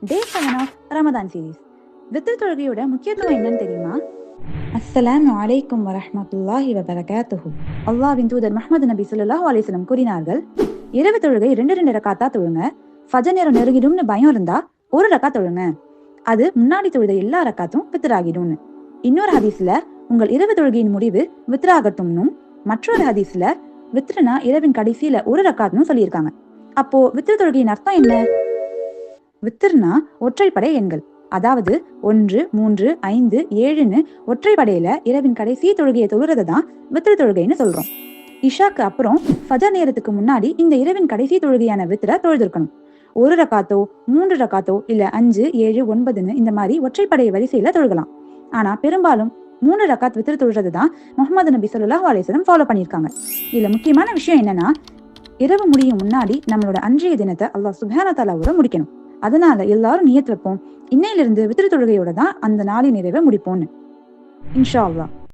Day 7 of Ramadan series. வித்ர் தொழுகையோட முக்கியத்துவம் என்னன்னு தெரியுமா? அஸ்ஸலாமு அலைக்கும் வரஹ்மத்துல்லாஹி வபரகாத்துஹு. அல்லாஹ்வின் தூதர் முஹம்மது நபி ஸல்லல்லாஹு அலைஹி வஸல்லம் கூறினார்கள், இரவு தொழுகை 2 ரக்காத்தா தொழுங்க. ஃபஜர் நேரம் நெருங்கிடும்னு பயம் இருந்தா ஒரு ரக்காத் தொழுங்க. அது முன்னாடி தொழுத எல்லா ரக்காத்தும் வித்ராகிடும்னு. இன்னொரு ஹதீஸ்ல உங்கள் இரவு தொழுகையின் முடிவு வித்ராகட்டும்னும், மற்றொரு ஹதீஸ்ல வித்ருனா இரவின் கடைசியில ஒரு ரக்காத்னு சொல்லியிருக்காங்க. அப்போ வித்ர் தொழுகையின் அர்த்தம் என்ன? வித்திர்னா ஒற்றைப்படை எண்கள், அதாவது 1, 3, 5, 7ன்னு ஒற்றைப்படையில இரவின் கடைசி தொழுகையை தொழுறதை தான் வித்ர் தொழுகைன்னு சொல்றோம். இஷாக்கு அப்புறம் ஃபஜர் நேரத்துக்கு முன்னாடி இந்த இரவின் கடைசி தொழுகையான வித்ர தொழுதிருக்கணும். ஒரு ரக்காத்தோ 3 ரக்காத்தோ இல்ல 5, 7, 9ன்னு இந்த மாதிரி ஒற்றைப்படை வரிசையில தொழுகலாம். ஆனா பெரும்பாலும் 3 ரக்காத் வித்ர் தொழுறது தான் முஹம்மது நபி ஸல்லல்லாஹு அலைஹி வஸல்லம் ஃபாலோ பண்ணியிருக்காங்க. இதுல முக்கியமான விஷயம் என்னன்னா, இரவு முடியும் முன்னாடி நம்மளோட அன்றைய தினத்தை அல்லாஹ் சுப்ஹானஹு வ தஆலாவோட முடிக்கணும். அதனால எல்லாரும் நியத் வைப்போம், இன்னையிலிருந்து வித்ர் தொழுகையோட தான் அந்த நாளின் நிறைவை முடிப்போம்னு. இன்ஷா அல்லாஹ்.